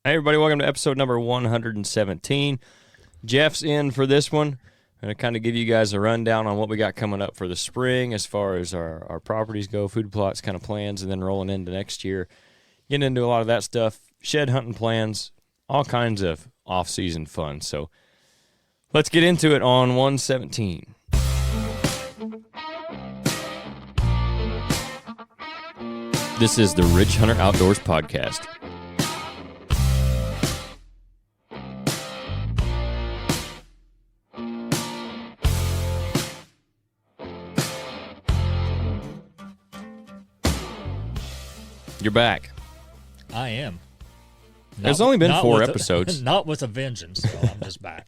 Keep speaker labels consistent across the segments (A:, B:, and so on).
A: Hey, everybody, welcome to episode number 117. Jeff's in for this one. I'm going to kind of give you guys a rundown on what we got coming up for the spring as far as our properties go, food plots, kind of plans, and then rolling into next year. Getting into a lot of that stuff, shed hunting plans, all kinds of off-season fun. So let's get into it on 117. This is the Ridgehunteroutdoors Podcast. You're back.
B: I am.
A: There's only been 4 episodes.
B: Not with a vengeance, so I'm just back.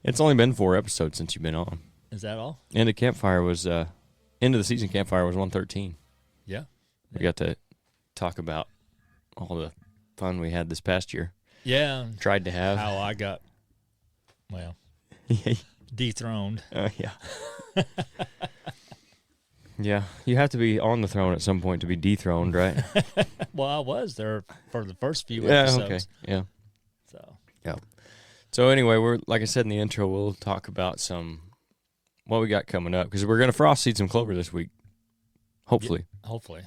A: It's only been 4 episodes since you've been on.
B: Is that all?
A: End of the season campfire was 113.
B: Yeah.
A: We got to talk about all the fun we had this past year.
B: Yeah.
A: Tried to have.
B: How I got, dethroned.
A: Yeah. Yeah, you have to be on the throne at some point to be dethroned, right?
B: Well, I was there for the first few episodes.
A: Yeah, okay. So anyway, we're like I said in the intro, we'll talk about what we got coming up because we're going to frost seed some clover this week. Hopefully.
B: Yeah, hopefully.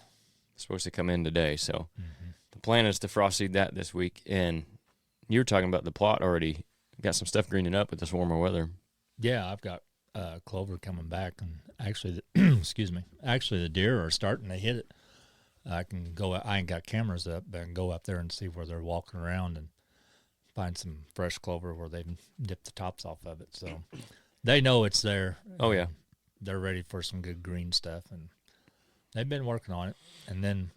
A: It's supposed to come in today, so the plan is to frost seed that this week. And you were talking about the plot already. Got some stuff greening up with this warmer weather.
B: Yeah, I've got clover coming back, and actually, the deer are starting to hit it. I ain't got cameras up, but I can go up there and see where they're walking around and find some fresh clover where they've dipped the tops off of it. So they know it's there.
A: Oh, yeah.
B: They're ready for some good green stuff, and they've been working on it. And then,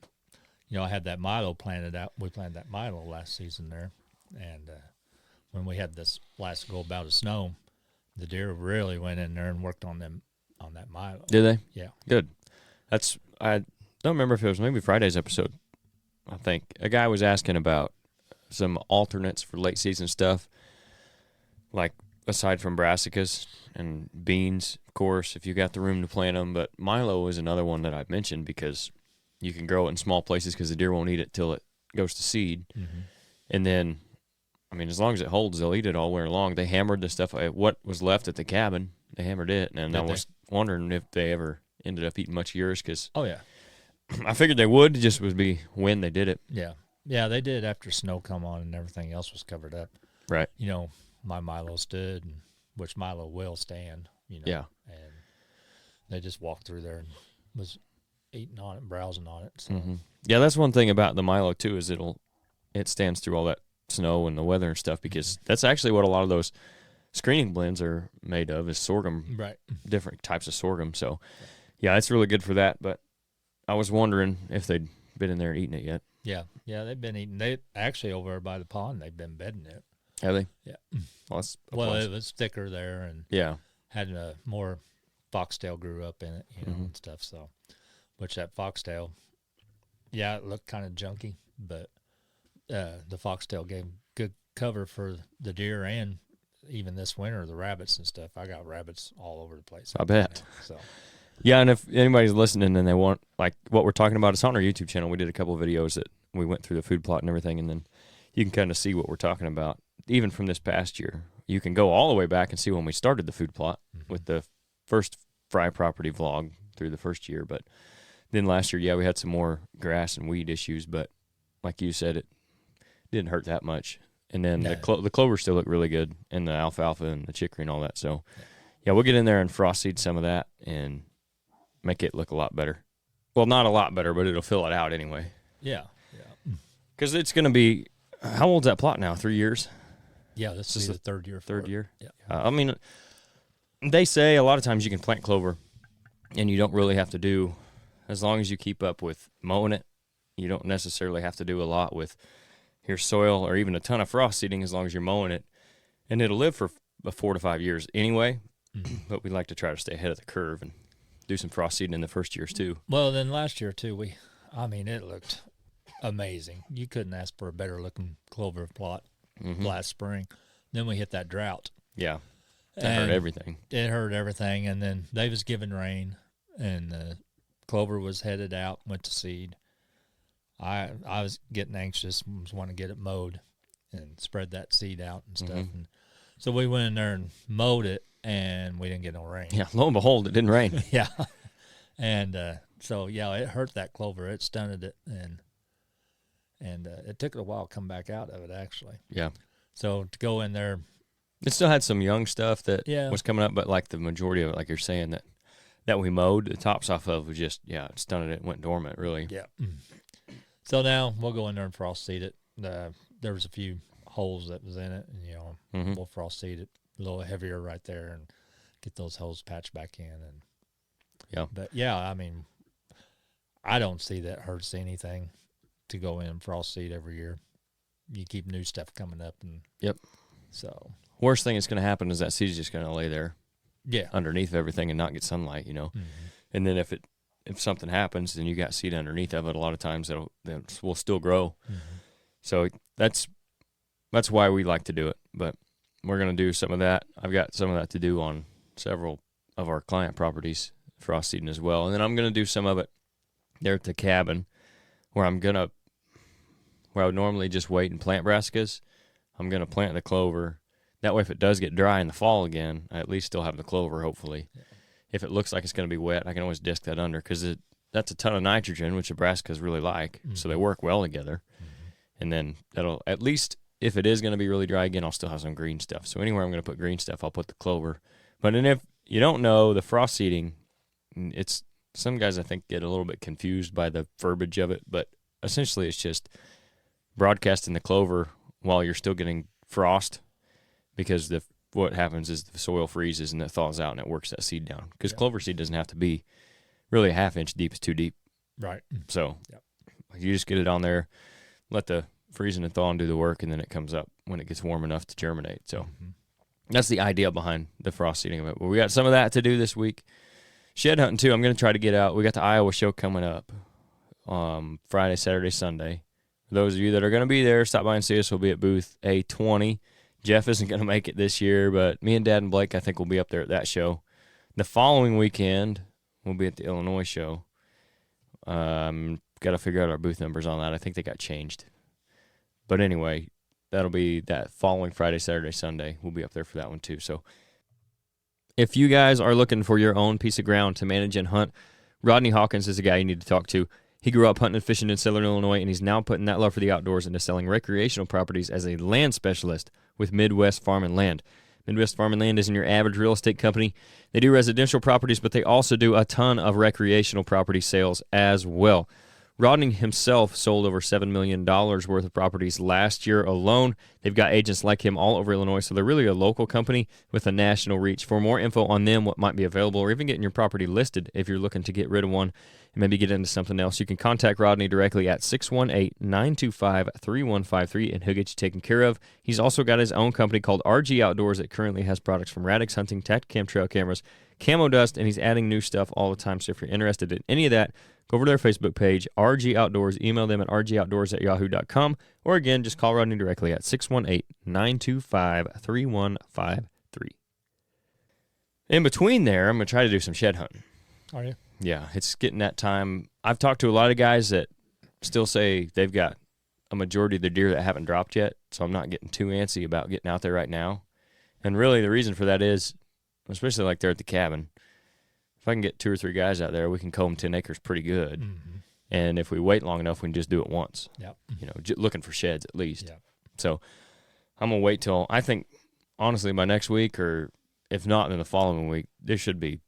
B: I had that milo planted out. We planted that milo last season there, and when we had this last go bout of snow, the deer really went in there and worked on that milo.
A: Did they?
B: Yeah.
A: Good. I don't remember if it was maybe Friday's episode. I think a guy was asking about some alternates for late season stuff, like aside from brassicas and beans, of course, if you got the room to plant them. But milo is another one that I've mentioned because you can grow it in small places because the deer won't eat it till it goes to seed. Mm-hmm. And then, as long as it holds, they'll eat it all winter long. They hammered the stuff, what was left at the cabin, they hammered it. And I was wondering if they ever ended up eating much of yours because I figured they would. It just would be when they did it.
B: Yeah. Yeah, they did after snow come on and everything else was covered up.
A: Right.
B: My milo stood, which milo will stand,
A: Yeah.
B: And they just walked through there and was eating on it, browsing on it. So.
A: Mm-hmm. Yeah, that's one thing about the milo, too, is it stands through all that snow and the weather and stuff because that's actually what a lot of those screening blends are made of is sorghum,
B: right?
A: Different types of sorghum. So, yeah, it's really good for that. But I was wondering if they'd been in there and eating it yet.
B: Yeah, they've been eating. They actually over by the pond, they've been bedding it.
A: Have they?
B: Yeah.
A: Well,
B: it was thicker there and had more foxtail grew up in it, and stuff. So, which that foxtail, it looked kind of junky, but. The foxtail gave good cover for the deer and even this winter, the rabbits and stuff. I got rabbits all over the place.
A: I bet.
B: So,
A: yeah, and if anybody's listening and they want, like, what we're talking about, it's on our YouTube channel. We did a couple of videos that we went through the food plot and everything, and then you can kind of see what we're talking about, even from this past year. You can go all the way back and see when we started the food plot with the first Fry property vlog through the first year. But then last year, we had some more grass and weed issues, but like you said, it didn't hurt that much. And then the clover still looked really good, and the alfalfa and the chicory and all that. So, we'll get in there and frost seed some of that and make it look a lot better. Well, not a lot better, but it'll fill it out anyway.
B: Yeah.
A: Because it's going to be, how old's that plot now? 3 years?
B: Yeah, this is the third year.
A: Third year?
B: Yeah.
A: They say a lot of times you can plant clover, and you don't really have to do, as long as you keep up with mowing it, you don't necessarily have to do a lot with your soil or even a ton of frost seeding as long as you're mowing it. And it'll live for 4 to 5 years anyway, but we like to try to stay ahead of the curve and do some frost seeding in the first years too.
B: Well, then last year too, it looked amazing. You couldn't ask for a better looking clover plot last spring. Then we hit that drought.
A: Yeah. That hurt everything.
B: It hurt everything. And then they was giving rain, and the clover was headed out, went to seed. I was getting anxious, was wanting to get it mowed. and spread that seed out and stuff. And so we went in there and mowed it, and we didn't get no rain.
A: Yeah, lo and behold, it didn't rain.
B: Yeah. And so, yeah, it hurt that clover. It stunted it, and it took it a while to come back out of it, actually.
A: Yeah.
B: So to go in there.
A: It still had some young stuff that was coming up, but like the majority of it, like you're saying, that we mowed the tops off of was just, it stunted it and went dormant, really.
B: Yeah. So now we'll go in there and frost seed it. There was a few holes that was in it, and, we'll frost seed it a little heavier right there and get those holes patched back in. But, I mean, I don't see that hurts anything to go in and frost seed every year. You keep new stuff coming up. And so.
A: Worst thing that's going to happen is that seed's just going to lay there underneath of everything and not get sunlight, And then if something happens, then you got seed underneath of it. A lot of times that will still grow. So that's why we like to do it. But we're going to do some of that. I've got some of that to do on several of our client properties, frost seeding as well. And then I'm going to do some of it there at the cabin where I would normally just wait and plant brassicas. I'm going to plant the clover. That way, if it does get dry in the fall again, I at least still have the clover, hopefully. Yeah. If it looks like it's going to be wet, I can always disc that under because that's a ton of nitrogen, which the brassicas really like, so they work well together. And then that'll, at least if it is going to be really dry again, I'll still have some green stuff. So anywhere I'm going to put green stuff, I'll put the clover. But then if you don't know, the frost seeding, some guys I think get a little bit confused by the verbiage of it, but essentially it's just broadcasting the clover while you're still getting frost. Because what happens is the soil freezes and it thaws out and it works that seed down. Because clover seed doesn't have to be really a half-inch deep. It's too deep.
B: Right.
A: So you just get it on there, let the freezing and thawing do the work, and then it comes up when it gets warm enough to germinate. So that's the idea behind the frost seeding of it. But we got some of that to do this week. Shed hunting, too, I'm going to try to get out. We got the Iowa show coming up Friday, Saturday, Sunday. For those of you that are going to be there, stop by and see us. We'll be at booth A20. Jeff isn't going to make it this year, but me and Dad and Blake, I think, will be up there at that show. The following weekend, we'll be at the Illinois show. Got to figure out our booth numbers on that. I think they got changed. But anyway, that'll be that following Friday, Saturday, Sunday. We'll be up there for that one too. So if you guys are looking for your own piece of ground to manage and hunt, Rodney Hawkins is the guy you need to talk to. He grew up hunting and fishing in Southern Illinois, and he's now putting that love for the outdoors into selling recreational properties as a land specialist with Midwest Farm and Land. Midwest Farm and Land isn't your average real estate company. They do residential properties, but they also do a ton of recreational property sales as well. Rodney himself sold over $7 million worth of properties last year alone. They've got agents like him all over Illinois, so they're really a local company with a national reach. For more info on them, what might be available, or even getting your property listed if you're looking to get rid of one and maybe get into something else, you can contact Rodney directly at 618-925-3153, and he'll get you taken care of. He's also got his own company called RHO Outdoors that currently has products from Radix Hunting, Tactacam trail cameras, Camo Dust, and he's adding new stuff all the time. So if you're interested in any of that, go over to their Facebook page, RHO Outdoors. Email them at rhoutdoors@yahoo.com. Or again, just call Rodney directly at 618-925-3153. In between there, I'm going to try to do some shed hunting.
B: Are you?
A: Yeah, it's getting that time. I've talked to a lot of guys that still say they've got a majority of the deer that haven't dropped yet, so I'm not getting too antsy about getting out there right now. And really the reason for that is, especially like there at the cabin, if I can get 2 or 3 guys out there, we can comb 10 acres pretty good. Mm-hmm. And if we wait long enough, we can just do it once.
B: Yep.
A: Looking for sheds at least.
B: Yep.
A: So I'm going to wait till, I think, honestly, by next week, or if not, then the following week, there should be,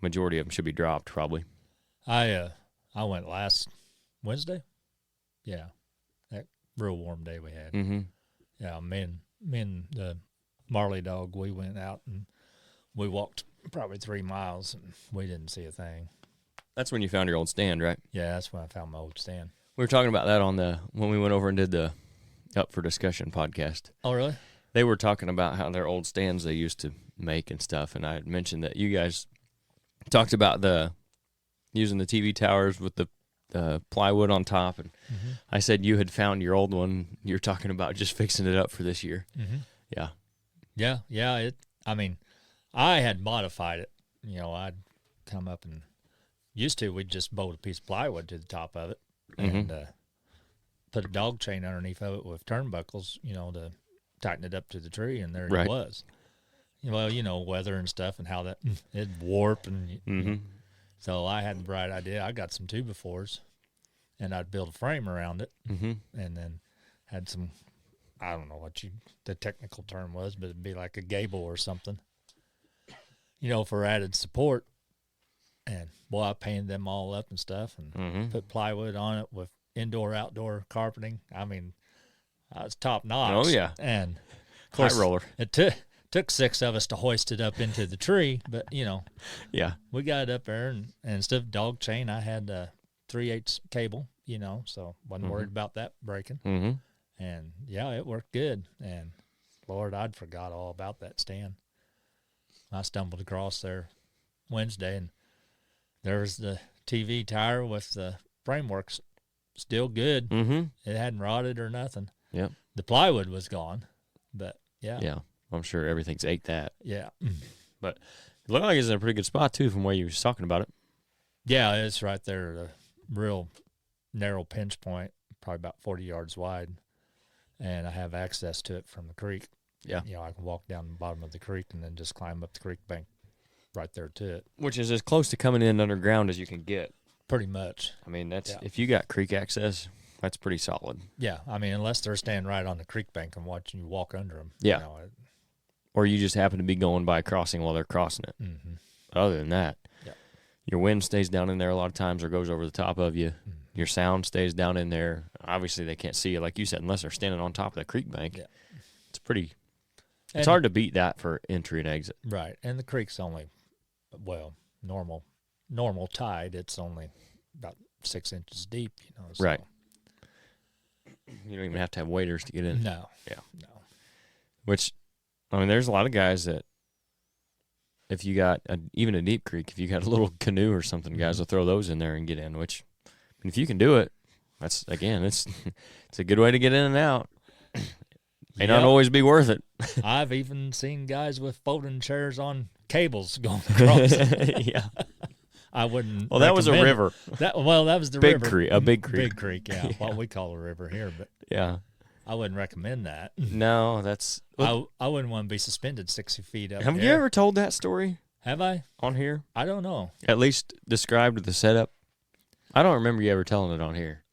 A: majority of them should be dropped probably.
B: I went last Wednesday. Yeah. That real warm day we had.
A: Mm-hmm.
B: Yeah, me and the Marley dog, we went out and we walked probably 3 miles, and we didn't see a thing.
A: That's when you found your old stand, right?
B: Yeah, that's when I found my old stand.
A: We were talking about that when we went over and did the Up for Discussion podcast.
B: Oh, really?
A: They were talking about how their old stands they used to make and stuff, and I had mentioned that you guys talked about using the TV towers with the plywood on top, and I said you had found your old one. You're talking about just fixing it up for this year.
B: Mm-hmm.
A: Yeah.
B: Yeah. I had modified it. I'd come up and we'd just bolt a piece of plywood to the top of it, and put a dog chain underneath of it with turnbuckles, to tighten it up to the tree, and there
A: right.
B: it was. Well, weather and stuff and how that it'd warp and so I had the bright idea. I got some 2x4s, and I'd build a frame around it, and then had some, I don't know what the technical term was, but it'd be like a gable or something, for added support. And boy, I painted them all up and stuff, and put plywood on it with indoor-outdoor carpeting. I mean, I was top notch.
A: Oh yeah,
B: and of course,
A: high roller.
B: It took 6 of us to hoist it up into the tree, but
A: yeah,
B: we got it up there, and instead of dog chain, I had a 3/8 cable, so wasn't worried about that breaking. And yeah, it worked good. And Lord, I'd forgot all about that stand. I stumbled across there Wednesday, and there was the TV tire with the framework still good. It hadn't rotted or nothing.
A: Yep.
B: The plywood was gone, but yeah.
A: Yeah, I'm sure everything's ate that.
B: Yeah.
A: But it looked like it's in a pretty good spot, too, from where you was talking about it.
B: Yeah, it's right there, the real narrow pinch point, probably about 40 yards wide, and I have access to it from the creek.
A: Yeah.
B: I can walk down the bottom of the creek and then just climb up the creek bank right there to it.
A: Which is as close to coming in underground as you can get.
B: Pretty much.
A: I mean, if you got creek access, that's pretty solid.
B: Yeah, I mean, unless they're standing right on the creek bank and watching you walk under them.
A: Yeah. Or you just happen to be going by crossing while they're crossing it. Other than that, your wind stays down in there a lot of times or goes over the top of you. Your sound stays down in there. Obviously, they can't see you, like you said, unless they're standing on top of the creek bank. Yeah. It's pretty... It's hard to beat that for entry and exit.
B: Right. And the creek's only, normal tide, it's only about 6 inches deep, So.
A: Right. You don't even have to have waders to get in.
B: No.
A: Yeah.
B: No.
A: Which, I mean, there's a lot of guys that if you got even a deep creek, if you got a little canoe or something, guys will throw those in there and get in, which, if you can do it, that's, again, it's a good way to get in and out. May not always be worth it.
B: I've even seen guys with folding chairs on cables going across.
A: Yeah.
B: I wouldn't.
A: Well, that was a river.
B: That was the
A: big
B: river.
A: Creek, a big creek.
B: Big creek, yeah. What we call a river here, but
A: yeah,
B: I wouldn't recommend that.
A: No, that's.
B: I wouldn't want to be suspended 60 feet up.
A: Have you ever told that story?
B: Have I?
A: On here?
B: I don't know.
A: At least described the setup. I don't remember you ever telling it on here.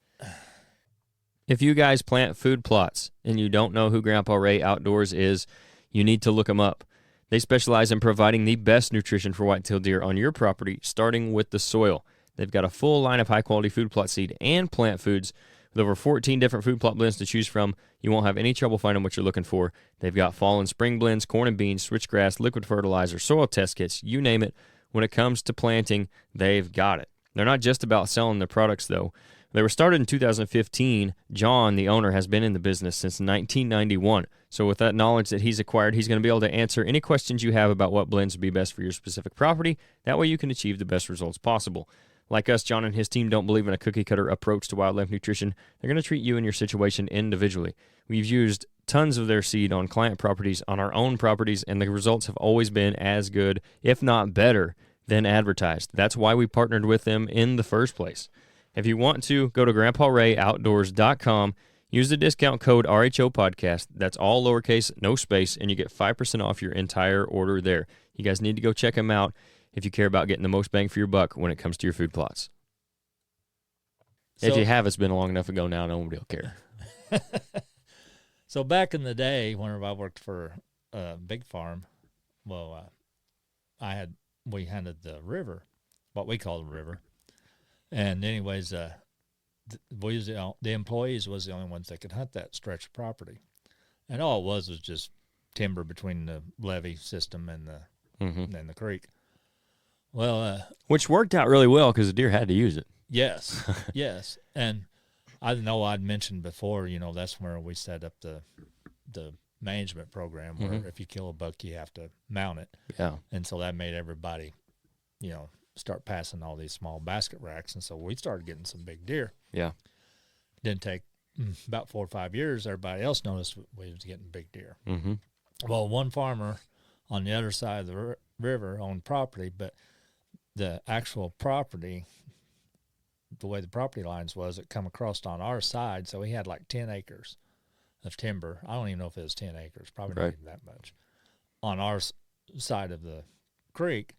A: If you guys plant food plots and you don't know who Grandpa Ray Outdoors is, you need to look him up. They specialize in providing the best nutrition for whitetail deer on your property, starting with the soil. They've got a full line of high-quality food plot seed and plant foods with over 14 different food plot blends to choose from. You won't have any trouble finding what you're looking for. They've got fall and spring blends, corn and beans, switchgrass, liquid fertilizer, soil test kits, you name it. When it comes to planting, they've got it. They're not just about selling their products, though. They were started in 2015. John, the owner, has been in the business since 1991. So with that knowledge that he's acquired, he's going to be able to answer any questions you have about what blends would be best for your specific property. That way you can achieve the best results possible. Like us, John and his team don't believe in a cookie-cutter approach to wildlife nutrition. They're going to treat you and your situation individually. We've used tons of their seed on client properties, on our own properties, and the results have always been as good, if not better, than advertised. That's why we partnered with them in the first place. If you want to, go to grandparayOutdoors.com, use the discount code RHO Podcast. That's all lowercase, no space, and you get 5% off your entire order there. You guys need to go check them out if you care about getting the most bang for your buck when it comes to your food plots. So, if you have, it's been long enough ago now, nobody will care.
B: So back in the day, whenever I worked for a big farm, we handled the river, what we call the river. And anyways, the employees was the only ones that could hunt that stretch of property. And all it was just timber between the levee system and the creek. Well,
A: which worked out really well because the deer had to use it.
B: Yes, yes. And I know I'd mentioned before, that's where we set up the management program where if you kill a buck, you have to mount it.
A: Yeah.
B: And so that made everybody, start passing all these small basket racks. And so we started getting some big deer.
A: Yeah.
B: Didn't take about 4 or 5 years. Everybody else noticed we was getting big deer.
A: Mm-hmm.
B: Well, one farmer on the other side of the river owned property, but the actual property the way the property lines was, it come across on our side. So he had like 10 acres of timber. I don't even know if it was 10 acres, probably not even that much, on our side of the creek,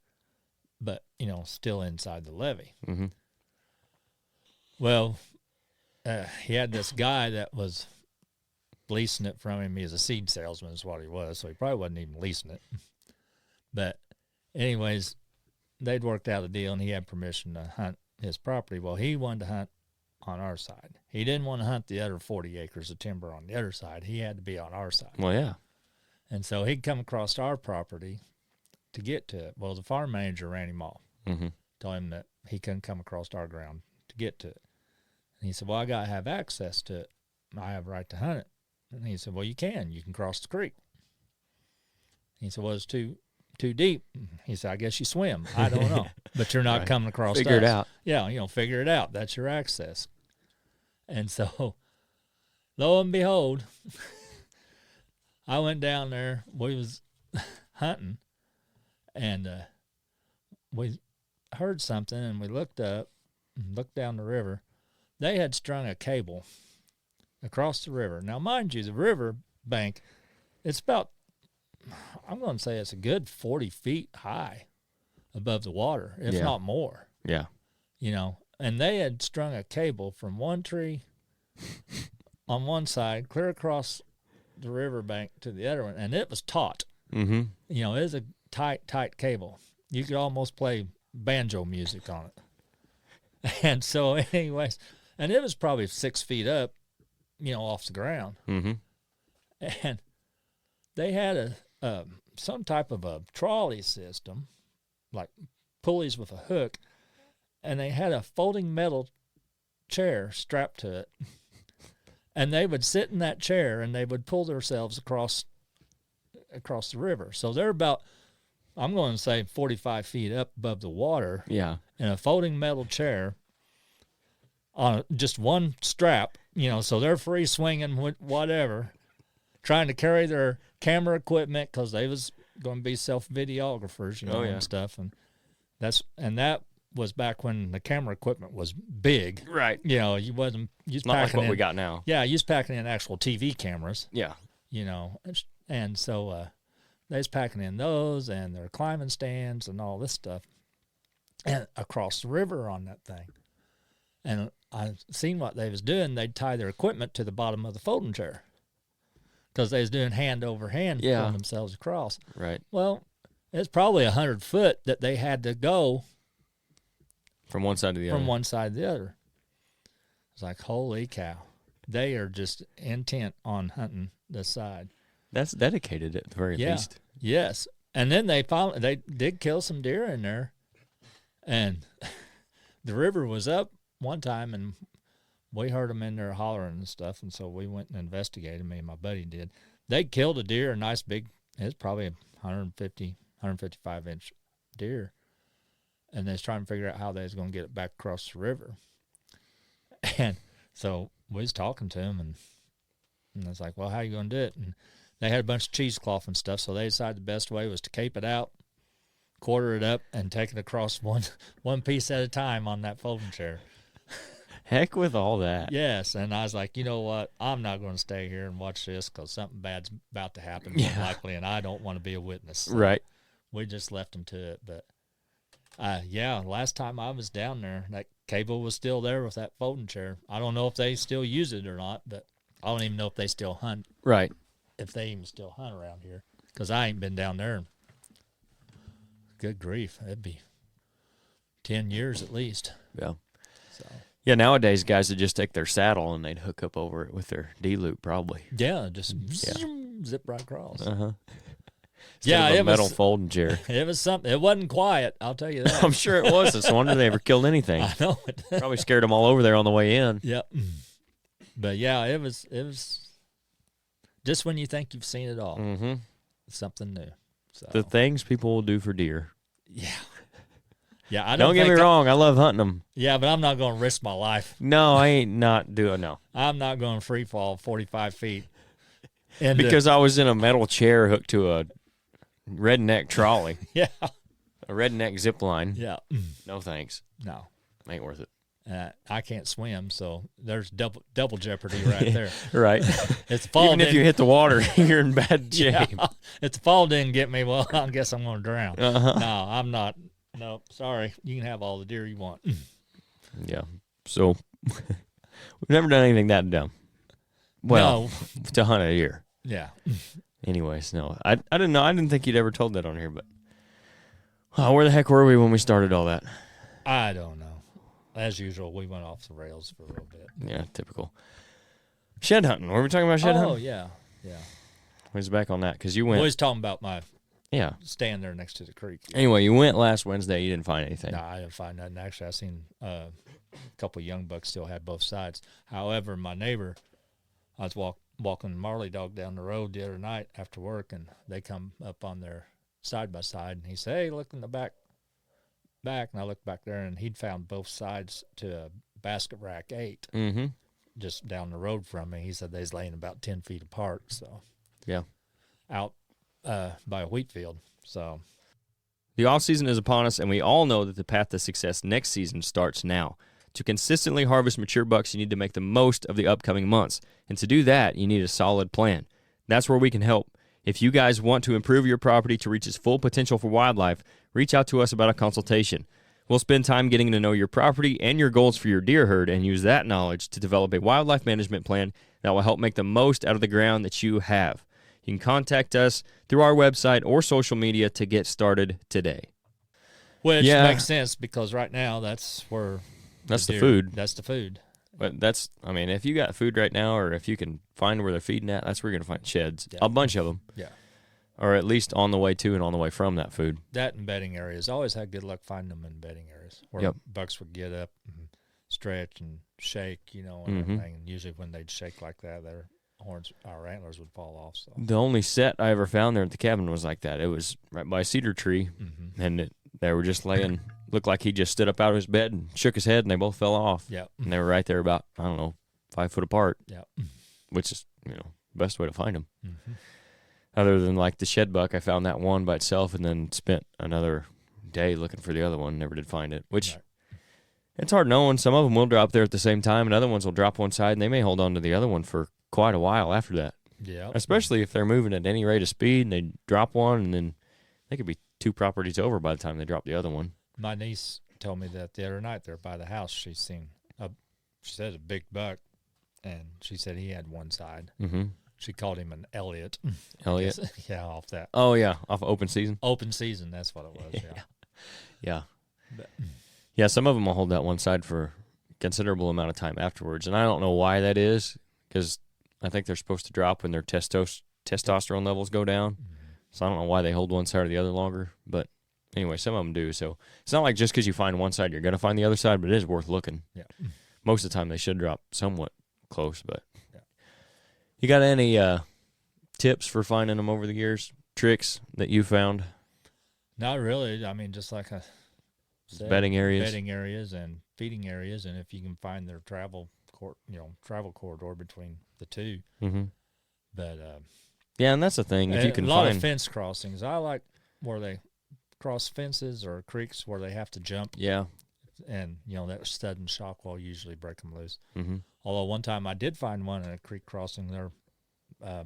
B: but, you know, still inside the levee.
A: Mm-hmm.
B: Well, he had this guy that was leasing it from him. He was a seed salesman is what he was, so he probably wasn't even leasing it. But anyways, they'd worked out a deal, and he had permission to hunt his property. Well, he wanted to hunt on our side. He didn't want to hunt the other 40 acres of timber on the other side. He had to be on our side.
A: Well, yeah.
B: And so he'd come across our property to get to it. Well, the farm manager ran him off.
A: Mm-hmm.
B: Told him that he couldn't come across our ground to get to it. And he said, well, I got to have access to it. I have a right to hunt it. And he said, well, you can cross the creek. He said, well, it's too deep. He said, I guess you swim. I don't know. But you're not coming across
A: Figure it out.
B: Yeah, you know, figure it out. That's your access. And so, lo and behold, I went down there. We was hunting, and we heard something, and we looked up and looked down the river. They had strung a cable across the river. Now, mind you, the river bank, it's about, I'm going to say it's a good 40 feet high above the water, if not more.
A: Yeah.
B: You know, and they had strung a cable from one tree on one side, clear across the river bank to the other one, and it was taut.
A: Mm-hmm.
B: You know, it was a tight cable. You could almost play banjo music on it. And so, anyways, and it was probably 6 feet up, you know, off the ground.
A: Mm-hmm.
B: And they had some type of a trolley system, like pulleys with a hook, and they had a folding metal chair strapped to it. And they would sit in that chair, and they would pull themselves across the river. So they're about, I'm going to say, 45 feet up above the water.
A: Yeah.
B: In a folding metal chair on just one strap, you know, so they're free swinging with whatever, trying to carry their camera equipment because they was going to be self-videographers, you know, and stuff. And that was back when the camera equipment was big.
A: Right.
B: You know, you wasn't
A: not like what we got now.
B: Yeah, you was packing in actual TV cameras.
A: Yeah.
B: You know, and so they was packing in those and their climbing stands and all this stuff, and across the river on that thing. And I seen what they was doing. They'd tie their equipment to the bottom of the folding chair because they was doing hand over hand pulling themselves across.
A: Right.
B: Well, it's probably 100 foot that they had to go
A: from one side to the other.
B: From one side to the other. It's like, holy cow. They are just intent on hunting this side.
A: That's dedicated at the very least.
B: Yes. And then they did kill some deer in there. And the river was up one time, and we heard them in there hollering and stuff, and so we went and investigated. Me and my buddy did. They killed a deer, a nice big, it's probably a 155-inch deer, and they was trying to figure out how they was going to get it back across the river. And so we was talking to them, and I was like, well, how you going to do it? And they had a bunch of cheesecloth and stuff, so they decided the best way was to cape it out, quarter it up, and take it across one piece at a time on that folding chair.
A: Heck with all that.
B: Yes, and I was like, you know what? I'm not going to stay here and watch this because something bad's about to happen, more likely, and I don't want to be a witness. So
A: right.
B: We just left them to it. But, last time I was down there, that cable was still there with that folding chair. I don't know if they still use it or not, but I don't even know if they still hunt.
A: Right.
B: If they even still hunt around here, because I ain't been down there. Good grief, it'd be 10 years at least.
A: Yeah.
B: So.
A: Yeah, nowadays guys would just take their saddle and they'd hook up over it with their D-loop probably.
B: Yeah, just zip right across.
A: Uh-huh.
B: Yeah,
A: it metal folding chair.
B: It was something. It wasn't quiet, I'll tell you that.
A: I'm sure it was. It's a wonder they ever killed anything.
B: I know it.
A: Probably scared them all over there on the way in.
B: Yep. But yeah, it was just when you think you've seen it all, something new. So.
A: The things people will do for deer.
B: Yeah. Yeah, I
A: don't get me wrong. I love hunting them.
B: Yeah, but I'm not going to risk my life.
A: No, I ain't not doing no.
B: I'm not going to free fall 45 feet.
A: Because I was in a metal chair hooked to a redneck trolley.
B: Yeah.
A: A redneck zip line.
B: Yeah.
A: No thanks.
B: No.
A: Ain't worth it.
B: I can't swim, so there's double jeopardy right there.
A: Right.
B: It's fall.
A: Even if you hit the water, you're in bad shape.
B: Yeah, if the fall didn't get me, well, I guess I'm going to drown. No, I'm not. No, sorry. You can have all the deer you want.
A: Yeah. So we've never done anything that dumb. Well, to hunt a deer.
B: Yeah.
A: Anyways, no, I didn't know. I didn't think you'd ever told that on here, but where the heck were we when we started all that?
B: I don't know. As usual, we went off the rails for a little bit.
A: Yeah, typical. Shed hunting. Were we talking about shed hunting?
B: Oh, yeah.
A: Where's back on that? Because you went.
B: We was talking about my stand there next to the creek.
A: Anyway, you went last Wednesday. You didn't find anything.
B: No, I didn't find nothing. Actually, I seen a couple of young bucks still had both sides. However, my neighbor, I was walking Marley dog down the road the other night after work, and they come up on their side-by-side, and he said, hey, look in the back. And I looked back there, and he'd found both sides to a basket rack 8 just down the road from me. He said they was laying about 10 feet apart, so
A: yeah,
B: out by a wheat field. So
A: the off season is upon us, and we all know that the path to success next season starts now. To consistently harvest mature bucks, you need to make the most of the upcoming months, and to do that, you need a solid plan. That's where we can help. If you guys want to improve your property to reach its full potential for wildlife, reach out to us about a consultation. We'll spend time getting to know your property and your goals for your deer herd and use that knowledge to develop a wildlife management plan that will help make the most out of the ground that you have. You can contact us through our website or social media to get started today.
B: Which makes sense because right now that's where
A: that's the food.
B: That's the food.
A: But if you got food right now or if you can find where they're feeding at, that's where you're going to find sheds. Yeah. A bunch of them.
B: Yeah.
A: Or at least on the way to and on the way from that food.
B: That and bedding areas. I always had good luck finding them in bedding areas where bucks would get up and stretch and shake, and everything. And usually when they'd shake like that, their horns, our antlers would fall off. So
A: the only set I ever found there at the cabin was like that. It was right by a cedar tree, and they were just laying. Looked like he just stood up out of his bed and shook his head, and they both fell off.
B: Yeah,
A: and they were right there about 5 foot apart.
B: Yeah,
A: which is best way to find them. Other than like the shed buck, I found that one by itself, and then spent another day looking for the other one. Never did find it. Which it's hard knowing. Some of them will drop there at the same time, and other ones will drop one side, and they may hold on to the other one for quite a while after that.
B: Yeah,
A: especially if they're moving at any rate of speed, and they drop one, and then they could be 2 properties over by the time they drop the other one.
B: My niece told me that the other night there by the house, she said a big buck, and she said he had one side. She called him an Elliot.
A: Elliot?
B: Yeah, off that.
A: Oh, yeah, off of open season?
B: Open season, that's what it was,
A: yeah. Yeah, some of them will hold that one side for a considerable amount of time afterwards, and I don't know why that is, because I think they're supposed to drop when their testosterone levels go down, so I don't know why they hold one side or the other longer, but anyway, some of them do, so it's not like just because you find one side, you're going to find the other side, but it is worth looking.
B: Yeah.
A: Most of the time, they should drop somewhat close, but... You got any tips for finding them over the years? Tricks that you found?
B: Not really. I mean, just like I said,
A: bedding areas
B: and feeding areas, and if you can find their travel corridor between the two. But
A: yeah, and that's the thing. If you can
B: a lot of fence crossings. I like where they cross fences or creeks where they have to jump.
A: Yeah,
B: and that sudden shock will usually break them loose. Although one time I did find one in a creek crossing there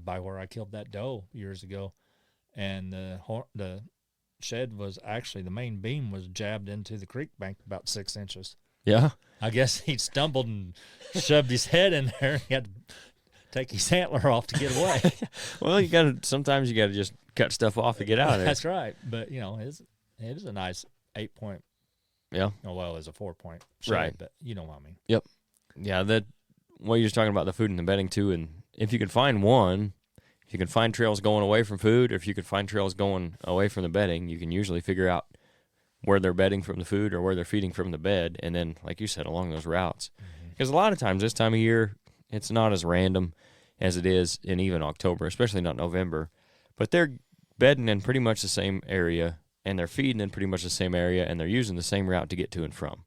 B: by where I killed that doe years ago, and the shed was actually, the main beam was jabbed into the creek bank about 6 inches.
A: Yeah.
B: I guess he stumbled and shoved his head in there. He had to take his antler off to get away.
A: Well, sometimes you got to just cut stuff off to get out of there.
B: That's right. But, it is a nice 8-point.
A: Yeah.
B: Oh, well, it's a 4-point shed,
A: right.
B: But you know what I mean.
A: Yep. Yeah, you're just talking about the food and the bedding too, and if you can find one, if you can find trails going away from food, or if you can find trails going away from the bedding, you can usually figure out where they're bedding from the food or where they're feeding from the bed, and then, like you said, along those routes. Because a lot of times this time of year, it's not as random as it is in even October, especially not November, but they're bedding in pretty much the same area, and they're feeding in pretty much the same area, and they're using the same route to get to and from.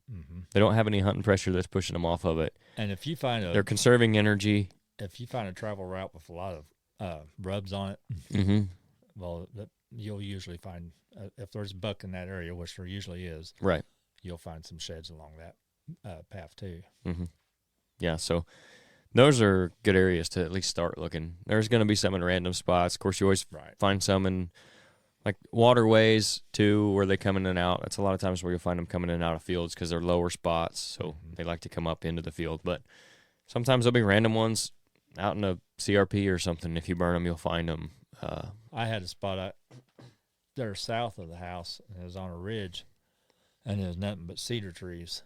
A: They don't have any hunting pressure that's pushing them off of it.
B: And if you find
A: they're conserving energy.
B: If you find a travel route with a lot of rubs on it, well, you'll usually find, if there's a buck in that area, which there usually is,
A: right,
B: you'll find some sheds along that path too.
A: Mm-hmm. Yeah, so those are good areas to at least start looking. There's going to be some in random spots. Of course, you always find some in like waterways too, where they come in and out. That's a lot of times where you'll find them coming in and out of fields because they're lower spots, so they like to come up into the field. But sometimes there'll be random ones out in a CRP or something. If you burn them, you'll find them.
B: I had a spot there south of the house, and it was on a ridge, and it was nothing but cedar trees.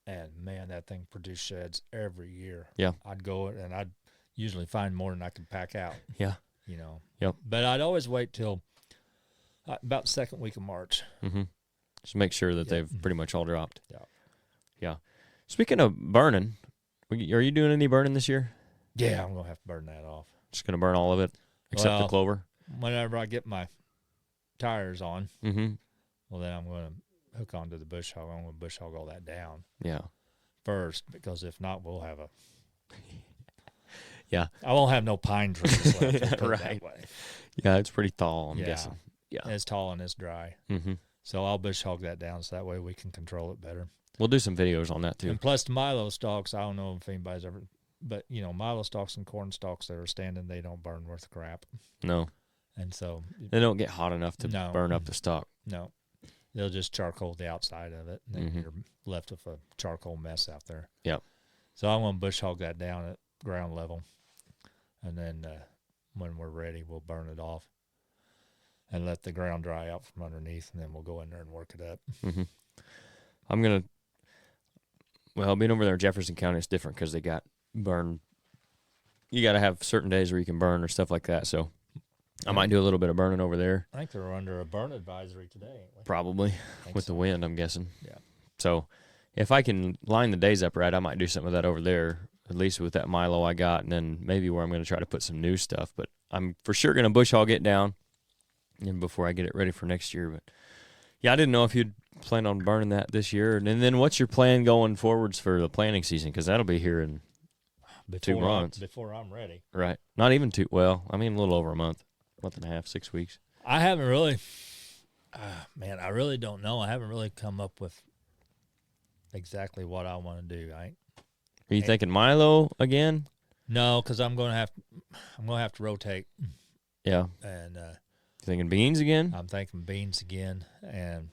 B: And, man, that thing produced sheds every year.
A: Yeah.
B: I'd go and I'd usually find more than I could pack out.
A: Yeah.
B: You know.
A: Yep.
B: But I'd always wait till about the second week of March.
A: Mm-hmm. Just make sure that they've pretty much all dropped.
B: Yeah.
A: Yeah. Speaking of burning, are you doing any burning this year?
B: Yeah, I'm going to have to burn that off.
A: Just going to burn all of it except the clover?
B: Whenever I get my tires on,
A: mm-hmm.
B: well, then I'm going to hook onto the bush hog. I'm going to bush hog all that down.
A: Yeah.
B: First, because if not, we'll have
A: yeah.
B: I won't have no pine trees left.
A: Right.
B: That way.
A: Yeah, it's pretty tall, I'm guessing. Yeah.
B: It's tall and it's dry.
A: Mm-hmm.
B: So I'll bush hog that down so that way we can control it better.
A: We'll do some videos on that too.
B: And plus the milo stalks, I don't know if anybody's ever, but you know, milo stalks and corn stalks that are standing, they don't burn worth a crap.
A: No.
B: And so
A: they don't get hot enough to burn up the stalk.
B: No. They'll just charcoal the outside of it, and then you're left with a charcoal mess out there.
A: Yep.
B: So I'm going to bush hog that down at ground level, and then when we're ready, we'll burn it off and let the ground dry out from underneath, and then we'll go in there and work it up.
A: Mm-hmm. Being over there in Jefferson County is different because they got burn. You got to have certain days where you can burn or stuff like that, so I might do a little bit of burning over there.
B: I think they're under a burn advisory today, ain't we?
A: Probably, with the wind, I'm guessing.
B: Yeah.
A: So if I can line the days up right, I might do something of that over there, at least with that milo I got, and then maybe where I'm going to try to put some new stuff. But I'm for sure going to bush hog it down and before I get it ready for next year. But, yeah, I didn't know if you'd plan on burning that this year. And then what's your plan going forwards for the planting season? Because that'll be here in 2 months.
B: Before I'm ready.
A: Right. Not even a little over a month. Month and a half, 6 weeks.
B: I haven't really, I really don't know. I haven't really come up with exactly what I want to do.
A: Are you thinking milo again?
B: No, because I'm going to have to rotate.
A: Yeah.
B: And
A: thinking beans again?
B: I'm thinking beans again, and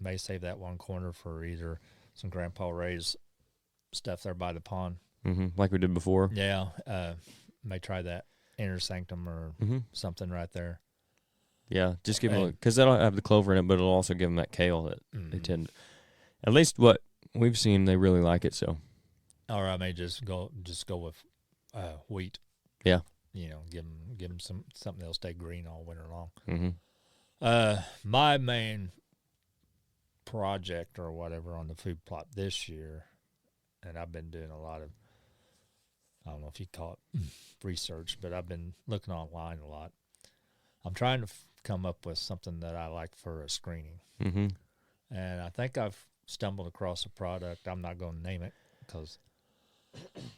B: may save that one corner for either some Grandpa Ray's stuff there by the pond.
A: Mm-hmm. Like we did before.
B: Yeah. May try that inner sanctum or something right there.
A: Yeah, just give them, because that'll have the clover in it, but it'll also give them that kale that they tend, at least what we've seen, they really like it. So,
B: or I may just go with wheat.
A: Yeah,
B: you know, give them something that'll stay green all winter long.
A: Mm-hmm.
B: My main project or whatever on the food plot this year, and I've been doing a lot of, I don't know if you call it research, but I've been looking online a lot. I'm trying to come up with something that I like for a screening.
A: Mm-hmm.
B: And I think I've stumbled across a product. I'm not going to name it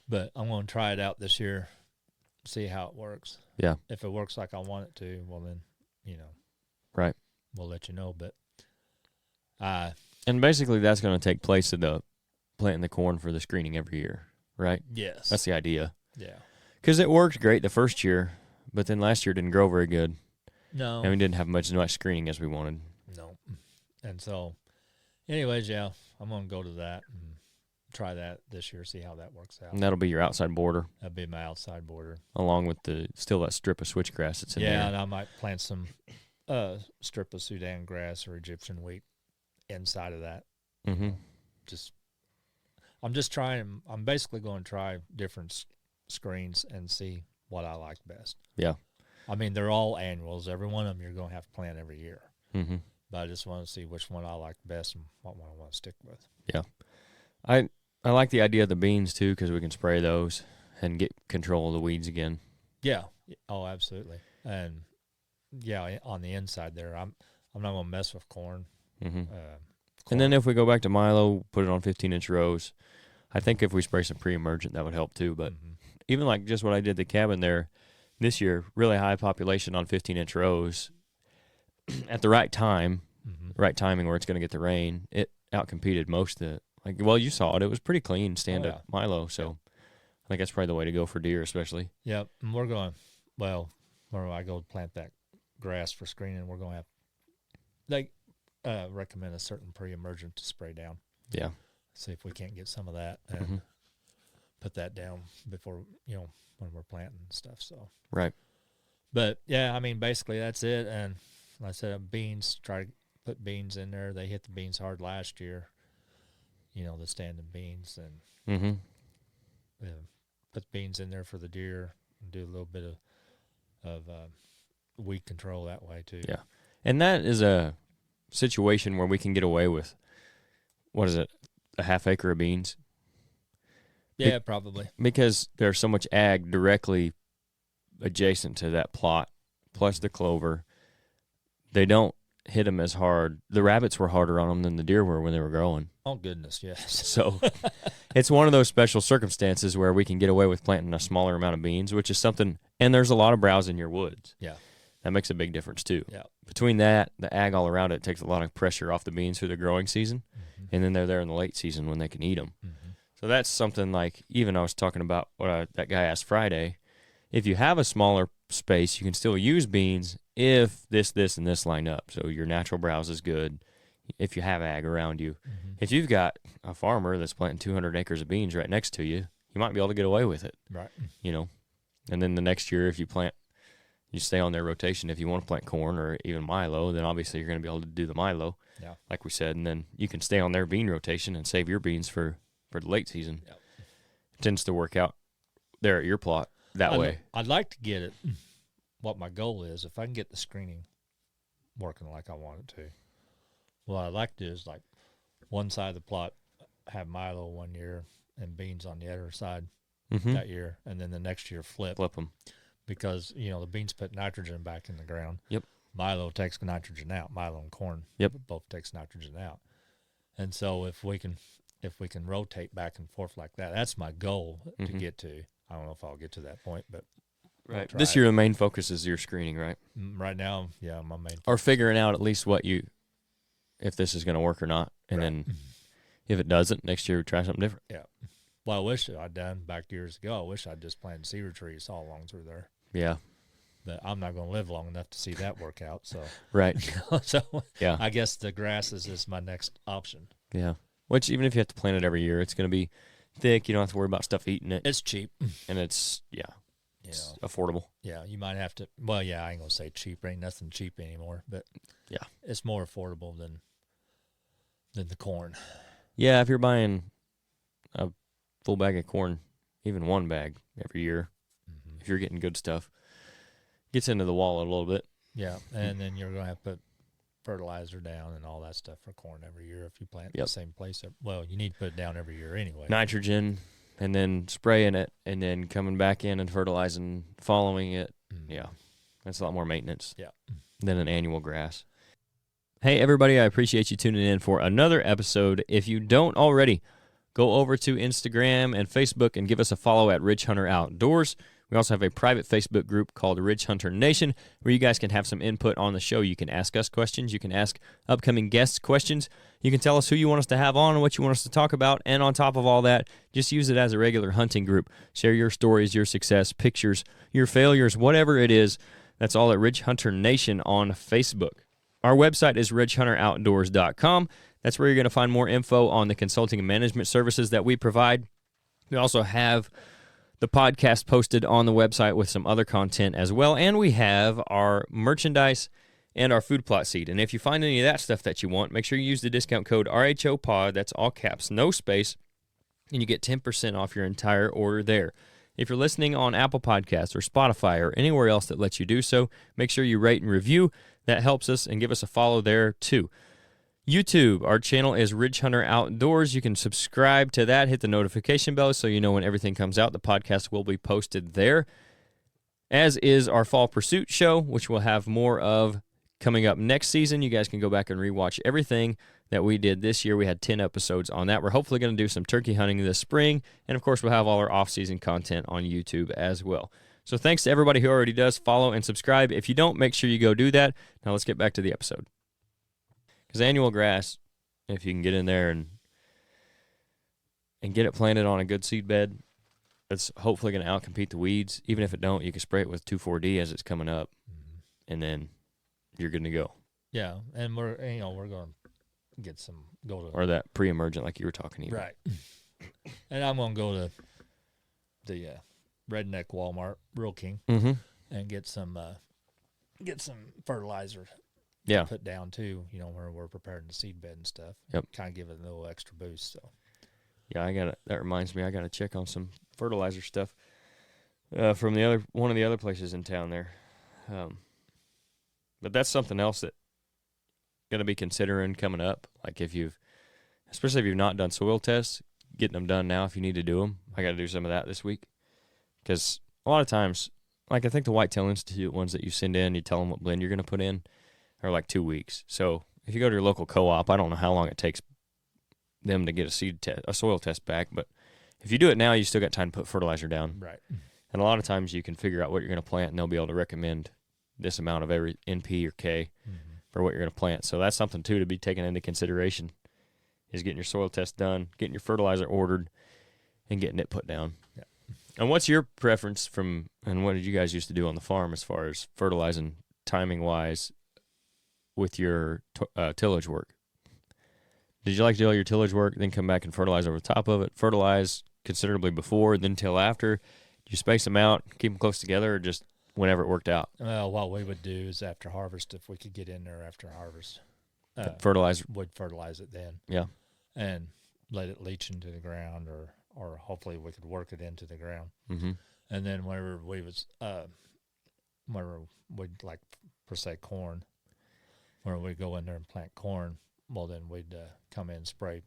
B: but I'm going to try it out this year, see how it works.
A: Yeah.
B: If it works like I want it to, well then,
A: right.
B: We'll let you know. But
A: and basically that's going to take place of the planting the corn for the screening every year. Right?
B: Yes.
A: That's the idea.
B: Yeah.
A: Because it worked great the first year, but then last year didn't grow very good.
B: No.
A: And we didn't have much screening as we wanted.
B: No. And so, anyways, yeah, I'm going to go to that and try that this year, see how that works out.
A: And that'll be your outside border.
B: That'll be my outside border.
A: Along with that strip of switchgrass that's in there.
B: Yeah, and I might plant some strip of Sudan grass or Egyptian wheat inside of that.
A: Mm-hmm.
B: I'm basically going to try different screens and see what I like best.
A: Yeah.
B: I mean, they're all annuals. Every one of them you're going to have to plant every year.
A: Mm-hmm.
B: But I just want to see which one I like best and what one I want to stick with.
A: Yeah. I like the idea of the beans, too, because we can spray those and get control of the weeds again.
B: Yeah. Oh, absolutely. And, yeah, on the inside there, I'm not going to mess with corn.
A: Mm-hmm. And then if we go back to milo, put it on 15-inch rows. I think if we spray some pre-emergent, that would help too. But even like just what I did at the cabin there this year, really high population on 15-inch rows at the right time, right timing where it's going to get the rain, it outcompeted most of Like, well, you saw it. It was pretty clean stand-up Milo, so
B: yeah.
A: I think that's probably the way to go for deer especially.
B: Yep, and we're going, well, where I go plant that grass for screening, we're going to have, they recommend a certain pre-emergent to spray down.
A: Yeah.
B: See if we can't get some of that and put that down before, when we're planting and stuff. So
A: right.
B: But, yeah, I mean, basically that's it. And like I said, beans, try to put beans in there. They hit the beans hard last year, the standing beans. And put beans in there for the deer and do a little bit of weed control that way too.
A: Yeah. And that is a situation where we can get away with, what is it, a half acre of beans?
B: Yeah, probably.
A: Because there's so much ag directly adjacent to that plot, plus the clover. They don't hit them as hard. The rabbits were harder on them than the deer were when they were growing.
B: Oh, goodness, yes.
A: So it's one of those special circumstances where we can get away with planting a smaller amount of beans, which is something, and there's a lot of browse in your woods.
B: Yeah.
A: That makes a big difference too.
B: Yeah.
A: Between that, the ag all around it takes a lot of pressure off the beans through the growing season, and then they're there in the late season when they can eat them. So that's something like, even I was talking about what that guy asked Friday, if you have a smaller space, you can still use beans if this, and this line up. So your natural browse is good if you have ag around you. If you've got a farmer that's planting 200 acres of beans right next to you, you might be able to get away with it.
B: Right.
A: And then the next year, if you stay on their rotation. If you want to plant corn or even milo, then obviously you're going to be able to do the milo, like we said, and then you can stay on their bean rotation and save your beans for the late season. Yep. It tends to work out there at your plot that way.
B: I'd like to get it. What my goal is, if I can get the screening working like I want it to, what I'd like to do is like one side of the plot have milo one year and beans on the other side that year, and then the next year flip
A: them.
B: Because, the beans put nitrogen back in the ground.
A: Yep.
B: Milo takes nitrogen out. Milo and corn both takes nitrogen out. And so if we can rotate back and forth like that, that's my goal to get to. I don't know if I'll get to that point, but
A: right. This year the main focus is your screening, right?
B: Right now, yeah, my main focus.
A: Or figuring out at least if this is going to work or not. And then if it doesn't, next year we try something different.
B: Yeah. Well, I wish I'd done back years ago. I wish I'd just planted cedar trees all along through there.
A: Yeah.
B: But I'm not going to live long enough to see that work out. So
A: right.
B: So yeah, I guess the grasses is my next option.
A: Yeah. Which even if you have to plant it every year, it's going to be thick. You don't have to worry about stuff eating it.
B: It's cheap.
A: And it's it's affordable.
B: Yeah, you might have to. Well, yeah, I ain't gonna say cheap. Ain't nothing cheap anymore. But
A: yeah,
B: it's more affordable than the corn.
A: Yeah, if you're buying a full bag of corn, even one bag every year, if you're getting good stuff, gets into the wallet a little bit.
B: Yeah, and then you're going to have to put fertilizer down and all that stuff for corn every year if you plant in the same place. Well, you need to put it down every year anyway.
A: Nitrogen, and then spraying it, and then coming back in and fertilizing, following it. Yeah, that's a lot more maintenance than an annual grass. Hey, everybody, I appreciate you tuning in for another episode. If you don't already, go over to Instagram and Facebook and give us a follow at Ridgehunteroutdoors. We also have a private Facebook group called Ridge Hunter Nation where you guys can have some input on the show. You can ask us questions. You can ask upcoming guests questions. You can tell us who you want us to have on and what you want us to talk about. And on top of all that, just use it as a regular hunting group. Share your stories, your success, pictures, your failures, whatever it is. That's all at Ridge Hunter Nation on Facebook. Our website is ridgehunteroutdoors.com. That's where you're going to find more info on the consulting and management services that we provide. We also have the podcast posted on the website with some other content as well. And we have our merchandise and our food plot seed. And if you find any of that stuff that you want, make sure you use the discount code RHO Pod. That's all caps, no space. And you get 10% off your entire order there. If you're listening on Apple Podcasts or Spotify or anywhere else that lets you do so, make sure you rate and review. That helps us, and give us a follow there too. YouTube, our channel is Ridge Hunter Outdoors. You can subscribe to that, hit the notification bell so you know when everything comes out. The podcast will be posted there, as is our Fall Pursuit show, which we'll have more of coming up next season. You guys can go back and rewatch everything that we did this year. We had 10 episodes on that. We're hopefully going to do some turkey hunting this spring, and of course we'll have all our off-season content on YouTube as well. So thanks to everybody who already does follow and subscribe. If you don't, make sure you go do that. Now let's get back to the episode. Because annual grass, if you can get in there and and get it planted on a good seed bed. It's hopefully going to outcompete the weeds. Even if it don't, you can spray it with 2,4-D as it's coming up, and then you're good to go.
B: Yeah, and we're going to get some
A: or that pre-emergent like you were talking about.
B: Right. And I'm going to go to the Redneck Walmart, Real King, and get some fertilizer.
A: Yeah.
B: Put down too, where we're preparing the seed bed and stuff.
A: Yep.
B: Kind of give it a little extra boost. So.
A: Yeah, that reminds me, I got to check on some fertilizer stuff from one of the other places in town there. But that's something else that going to be considering coming up. Like especially if you've not done soil tests, getting them done now if you need to do them. I got to do some of that this week because a lot of times, like I think the Whitetail Institute ones that you send in, you tell them what blend you're going to put in, are like 2 weeks. So if you go to your local co-op, I don't know how long it takes them to get a soil test back, but if you do it now, you still got time to put fertilizer down.
B: Right.
A: And a lot of times you can figure out what you're going to plant, and they'll be able to recommend this amount of every NP or K for what you're going to plant. So that's something, too, to be taken into consideration, is getting your soil test done, getting your fertilizer ordered, and getting it put down.
B: Yeah.
A: And what's your preference and what did you guys used to do on the farm as far as fertilizing timing-wise with your tillage work? Did you like to do all your tillage work, then come back and fertilize over the top of it, fertilize considerably before, then till after? Do you space them out, keep them close together, or just whenever it worked out?
B: Well, what we would do is after harvest, if we could get in there after harvest,
A: fertilize.
B: Would fertilize it then.
A: Yeah.
B: And let it leach into the ground, or hopefully we could work it into the ground.
A: Mm-hmm.
B: And then whenever we'd like, per se, corn, where we go in there and plant corn, well, then we'd come in and spray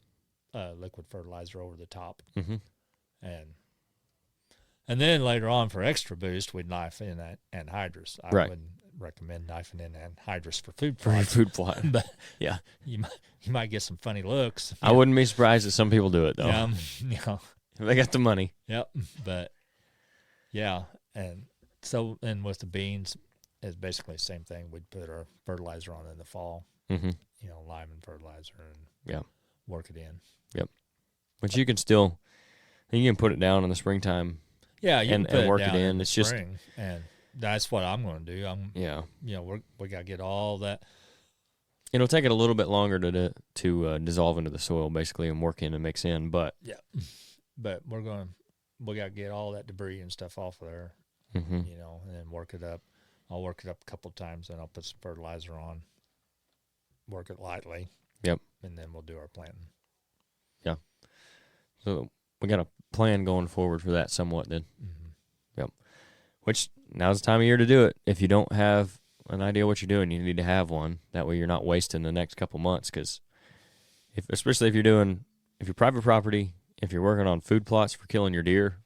B: liquid fertilizer over the top.
A: Mm-hmm.
B: And then later on for extra boost, we'd knife in anhydrous. I wouldn't recommend knifing in anhydrous for food plot.
A: For food plot.
B: But
A: yeah,
B: you might get some funny looks.
A: I wouldn't be surprised if some people do it, though.
B: If
A: they got the money.
B: Yep. But, yeah. And so, and with the beans, it's basically the same thing. We'd put our fertilizer on in the fall.
A: Mm-hmm.
B: Lime and fertilizer, and work it in.
A: Yep. But you can put it down in the springtime.
B: Yeah,
A: and work it in. It's just,
B: and that's what I'm going to do. We got to get all that.
A: It'll take it a little bit longer to dissolve into the soil, basically, and work in and mix in. But
B: we got to get all that debris and stuff off of there.
A: Mm-hmm.
B: And then work it up. I'll work it up a couple of times, and I'll put some fertilizer on. Work it lightly.
A: Yep.
B: And then we'll do our planting.
A: Yeah. So we got a plan going forward for that somewhat then. Mm-hmm. Yep. Which now's the time of year to do it. If you don't have an idea what you're doing, you need to have one. That way you're not wasting the next couple months, because especially if you're private property, if you're working on food plots for killing your deer,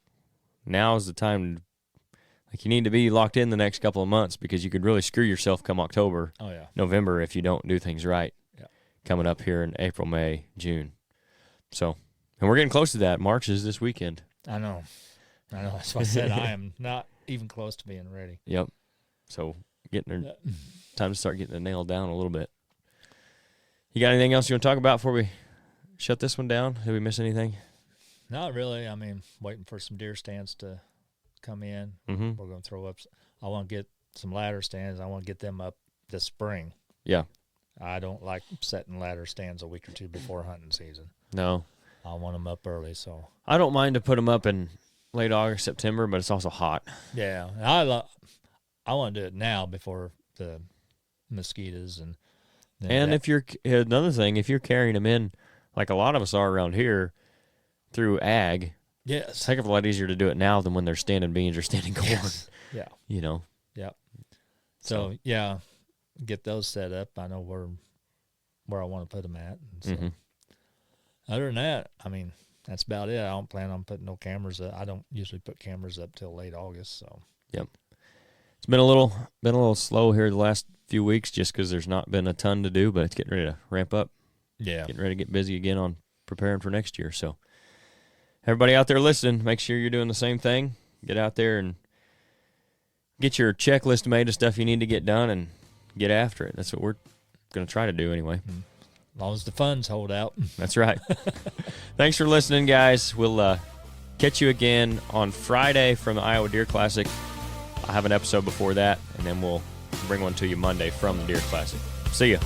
A: now's the time you need to be locked in the next couple of months, because you could really screw yourself come October, November, if you don't do things right.
B: Yeah.
A: Coming up here in April, May, June. So, and we're getting close to that. March is this weekend.
B: I know. That's why I said I am not even close to being ready.
A: Yep. So time to start getting it nailed down a little bit. You got anything else you want to talk about before we shut this one down? Did we miss anything?
B: Not really. I mean, waiting for some deer stands to come in.
A: Mm-hmm.
B: We're going to throw up. I want to get some ladder stands. I want to get them up this spring.
A: Yeah.
B: I don't like setting ladder stands a week or two before hunting season.
A: No.
B: I want them up early, so.
A: I don't mind to put them up in late August, September, but it's also hot.
B: Yeah. I want to do it now before the mosquitoes and.
A: If you're another thing, if you're carrying them in, like a lot of us are around here, through ag.
B: Yes.
A: It's a heck of a lot easier to do it now than when they're standing beans or standing corn.
B: Yes. Yeah.
A: Yep.
B: So, get those set up. I know where I want to put them at. And so, other than that, I mean, that's about it. I don't plan on putting no cameras up. I don't usually put cameras up till late August. So.
A: Yep. It's been a little slow here the last few weeks, just because there's not been a ton to do, but it's getting ready to ramp up.
B: Yeah.
A: Getting ready to get busy again on preparing for next year. So, everybody out there listening, make sure you're doing the same thing. Get out there and get your checklist made of stuff you need to get done and get after it. That's what we're going to try to do anyway.
B: As long as the funds hold out.
A: That's right. Thanks for listening, guys. We'll catch you again on Friday from the Iowa Deer Classic. I'll have an episode before that, and then we'll bring one to you Monday from the Deer Classic. See ya.